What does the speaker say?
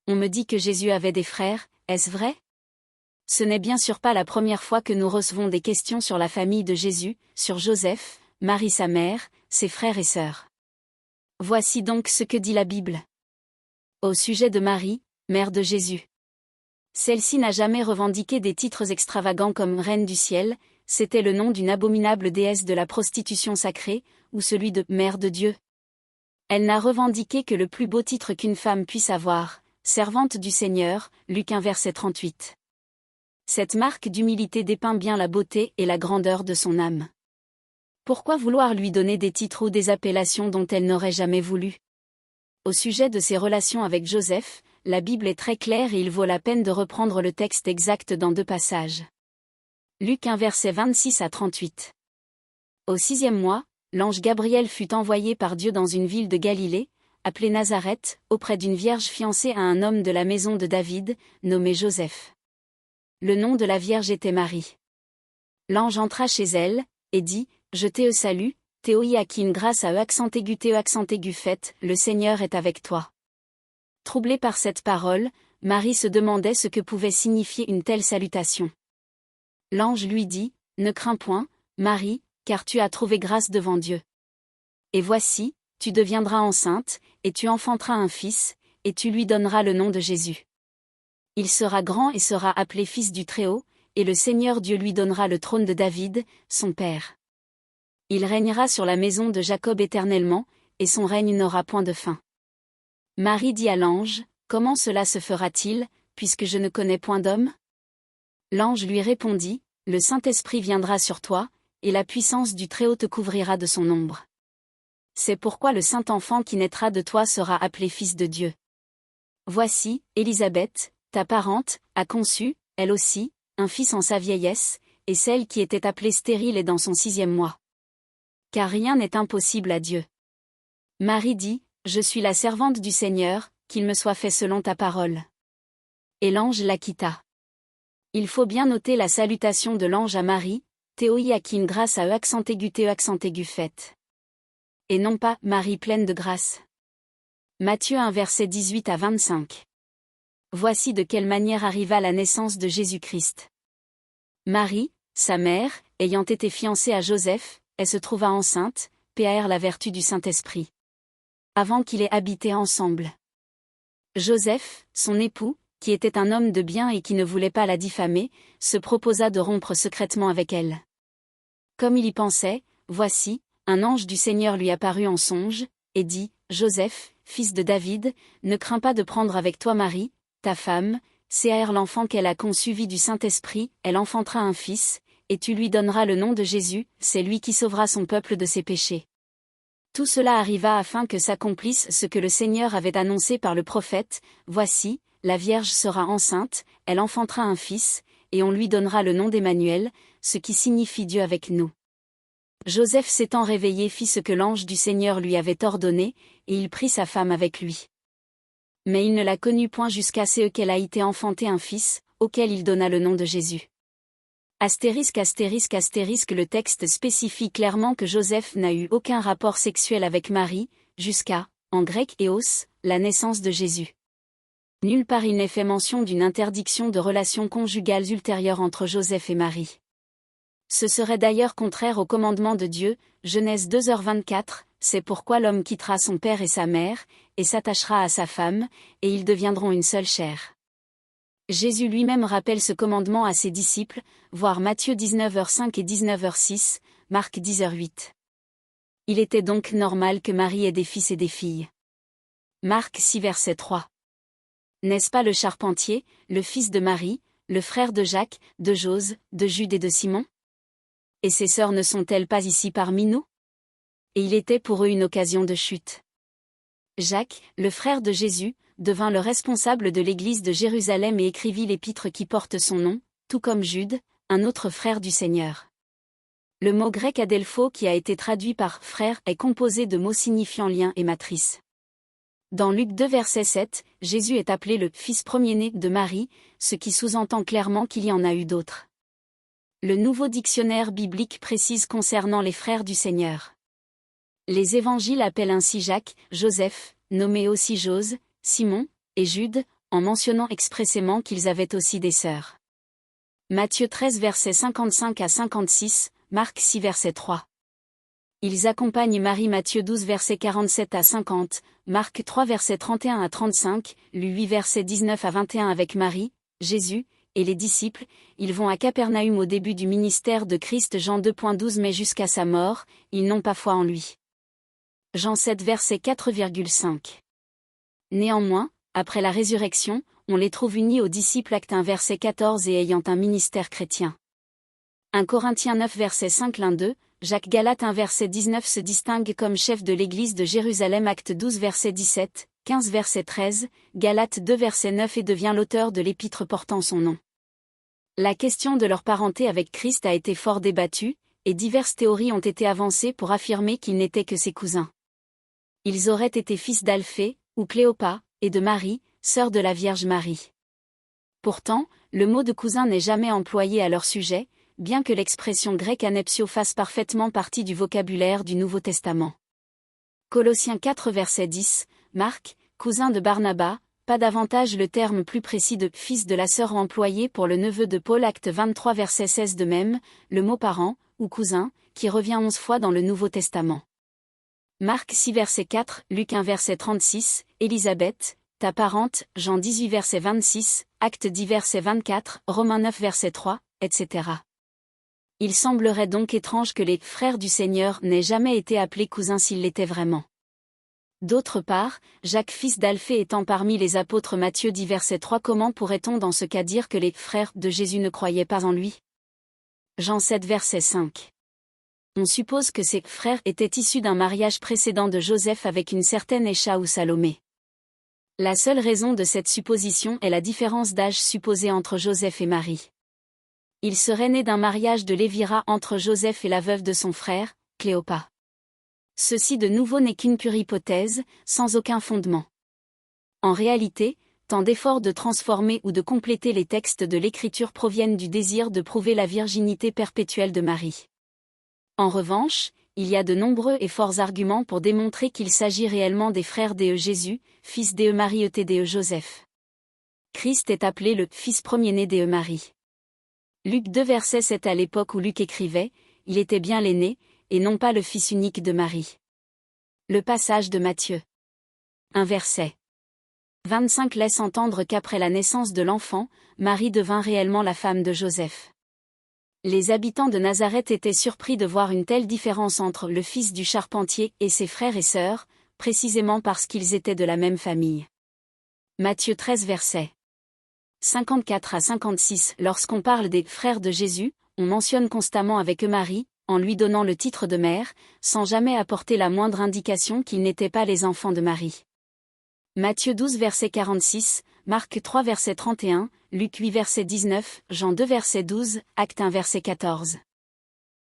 On me dit que Jésus avait des frères, est-ce vrai? Ce n'est bien sûr pas la première fois que nous recevons des questions sur la famille de Jésus, sur Joseph, Marie sa mère, ses frères et sœurs. Voici donc ce que dit la Bible. Au sujet de Marie, mère de Jésus. Celle-ci n'a jamais revendiqué des titres extravagants comme Reine du ciel, c'était le nom d'une abominable déesse de la prostitution sacrée, ou celui de Mère de Dieu. Elle n'a revendiqué que le plus beau titre qu'une femme puisse avoir, servante du Seigneur, Luc 1 verset 38. Cette marque d'humilité dépeint bien la beauté et la grandeur de son âme. Pourquoi vouloir lui donner des titres ou des appellations dont elle n'aurait jamais voulu? Au sujet de ses relations avec Joseph, la Bible est très claire et il vaut la peine de reprendre le texte exact dans 2 passages. Luc 1 verset 26 à 38. Au 6e mois, l'ange Gabriel fut envoyé par Dieu dans une ville de Galilée, appelée Nazareth, auprès d'une vierge fiancée à un homme de la maison de David, nommé Joseph. Le nom de la vierge était Marie. L'ange entra chez elle, et dit, « Je te salue, Théoïakin grâce à accent aigu fait, le Seigneur est avec toi. » Troublée par cette parole, Marie se demandait ce que pouvait signifier une telle salutation. L'ange lui dit, « Ne crains point, Marie, car tu as trouvé grâce devant Dieu. Et voici, tu deviendras enceinte, et tu enfanteras un fils, et tu lui donneras le nom de Jésus. Il sera grand et sera appelé fils du Très-Haut, et le Seigneur Dieu lui donnera le trône de David, son père. Il régnera sur la maison de Jacob éternellement, et son règne n'aura point de fin. » Marie dit à l'ange, « Comment cela se fera-t-il, puisque je ne connais point d'homme ?» L'ange lui répondit, « Le Saint-Esprit viendra sur toi, et la puissance du Très-Haut te couvrira de son ombre. C'est pourquoi le Saint-Enfant qui naîtra de toi sera appelé Fils de Dieu. Voici, Élisabeth, ta parente, a conçu, elle aussi, un fils en sa vieillesse, et celle qui était appelée stérile est dans son 6e mois. Car rien n'est impossible à Dieu. » Marie dit, « Je suis la servante du Seigneur, qu'il me soit fait selon ta parole. » Et l'ange la quitta. Il faut bien noter la salutation de l'ange à Marie, Théoïakin grâce à accent aigu fait. Et non pas Marie pleine de grâce. Matthieu 1 verset 18 à 25. Voici de quelle manière arriva la naissance de Jésus-Christ. Marie, sa mère, ayant été fiancée à Joseph, elle se trouva enceinte, par la vertu du Saint-Esprit. Avant qu'ils aient habité ensemble. Joseph, son époux, qui était un homme de bien et qui ne voulait pas la diffamer, se proposa de rompre secrètement avec elle. Comme il y pensait, voici, un ange du Seigneur lui apparut en songe, et dit, « Joseph, fils de David, ne crains pas de prendre avec toi Marie, ta femme, c'est l'enfant qu'elle a conçu vit du Saint-Esprit, elle enfantera un fils, et tu lui donneras le nom de Jésus, c'est lui qui sauvera son peuple de ses péchés. » Tout cela arriva afin que s'accomplisse ce que le Seigneur avait annoncé par le prophète, « Voici, la Vierge sera enceinte, elle enfantera un fils, et on lui donnera le nom d'Emmanuel, ce qui signifie Dieu avec nous. » Joseph s'étant réveillé fit ce que l'ange du Seigneur lui avait ordonné, et il prit sa femme avec lui. Mais il ne la connut point jusqu'à ce qu'elle a été enfanté un fils, auquel il donna le nom de Jésus. Astérisque, le texte spécifie clairement que Joseph n'a eu aucun rapport sexuel avec Marie, jusqu'à, en grec éos, la naissance de Jésus. Nulle part il n'est fait mention d'une interdiction de relations conjugales ultérieures entre Joseph et Marie. Ce serait d'ailleurs contraire au commandement de Dieu, Genèse 2h24, c'est pourquoi l'homme quittera son père et sa mère, et s'attachera à sa femme, et ils deviendront une seule chair. Jésus lui-même rappelle ce commandement à ses disciples, voir Matthieu 19h5 et 19h6, Marc 10h8. Il était donc normal que Marie ait des fils et des filles. Marc 6 verset 3. N'est-ce pas le charpentier, le fils de Marie, le frère de Jacques, de Jose, de Jude et de Simon? Et ses sœurs ne sont-elles pas ici parmi nous? Et il était pour eux une occasion de chute. Jacques, le frère de Jésus, devint le responsable de l'église de Jérusalem et écrivit l'épître qui porte son nom, tout comme Jude, un autre frère du Seigneur. Le mot grec adelpho qui a été traduit par « frère » est composé de mots signifiant lien et matrice. Dans Luc 2 verset 7, Jésus est appelé le « fils premier-né de Marie », ce qui sous-entend clairement qu'il y en a eu d'autres. Le nouveau dictionnaire biblique précise concernant les frères du Seigneur. Les évangiles appellent ainsi Jacques, Joseph, nommé aussi Jose, Simon, et Jude, en mentionnant expressément qu'ils avaient aussi des sœurs. Matthieu 13 versets 55 à 56, Marc 6 verset 3. Ils accompagnent Marie. Matthieu 12 versets 47 à 50, Marc 3 versets 31 à 35, Luc 8 versets 19 à 21 avec Marie, Jésus, et les disciples. Ils vont à Capernaüm au début du ministère de Christ. Jean 2.12. Mais jusqu'à sa mort, ils n'ont pas foi en lui. Jean 7 verset 4,5. Néanmoins, après la résurrection, on les trouve unis aux disciples. Actes 1 verset 14 et ayant un ministère chrétien. 1 Corinthiens 9 verset 5. L'un d'eux, Jacques Galates 1 verset 19 se distingue comme chef de l'église de Jérusalem. Actes 12 verset 17, 15 verset 13, Galates 2 verset 9 et devient l'auteur de l'épître portant son nom. La question de leur parenté avec Christ a été fort débattue, et diverses théories ont été avancées pour affirmer qu'ils n'étaient que ses cousins. Ils auraient été fils d'Alphée, ou Cléopas, et de Marie, sœur de la Vierge Marie. Pourtant, le mot de cousin n'est jamais employé à leur sujet, bien que l'expression grecque anepsio fasse parfaitement partie du vocabulaire du Nouveau Testament. Colossiens 4 verset 10, Marc, cousin de Barnabas, pas davantage le terme plus précis de « fils de la sœur » employé pour le neveu de Paul. Acte 23 verset 16. De même, le mot parent, ou cousin, qui revient 11 fois dans le Nouveau Testament. Marc 6 verset 4, Luc 1 verset 36, Élisabeth, ta parente, Jean 18 verset 26, Acte 10 verset 24, Romains 9 verset 3, etc. Il semblerait donc étrange que les « frères du Seigneur » n'aient jamais été appelés cousins s'ils l'étaient vraiment. D'autre part, Jacques fils d'Alphée étant parmi les apôtres. Matthieu 10 verset 3. Comment pourrait-on dans ce cas dire que les « frères » de Jésus ne croyaient pas en lui? Jean 7 verset 5. On suppose que ces « frères » étaient issus d'un mariage précédent de Joseph avec une certaine Écha ou Salomé. La seule raison de cette supposition est la différence d'âge supposée entre Joseph et Marie. Il serait né d'un mariage de Lévira entre Joseph et la veuve de son frère, Cléopas. Ceci de nouveau n'est qu'une pure hypothèse, sans aucun fondement. En réalité, tant d'efforts de transformer ou de compléter les textes de l'Écriture proviennent du désir de prouver la virginité perpétuelle de Marie. En revanche, il y a de nombreux et forts arguments pour démontrer qu'il s'agit réellement des frères de Jésus, fils de Marie et de Joseph. Christ est appelé le « fils premier-né de Marie ». Luc 2 verset 7. À l'époque où Luc écrivait, il était bien l'aîné, et non pas le fils unique de Marie. Le passage de Matthieu 1 verset 25 laisse entendre qu'après la naissance de l'enfant, Marie devint réellement la femme de Joseph. Les habitants de Nazareth étaient surpris de voir une telle différence entre le fils du charpentier et ses frères et sœurs, précisément parce qu'ils étaient de la même famille. Matthieu 13 verset 54 à 56. Lorsqu'on parle des frères de Jésus, on mentionne constamment avec eux Marie, en lui donnant le titre de mère, sans jamais apporter la moindre indication qu'ils n'étaient pas les enfants de Marie. Matthieu 12 verset 46, Marc 3 verset 31, Luc 8 verset 19, Jean 2 verset 12, Acte 1 verset 14.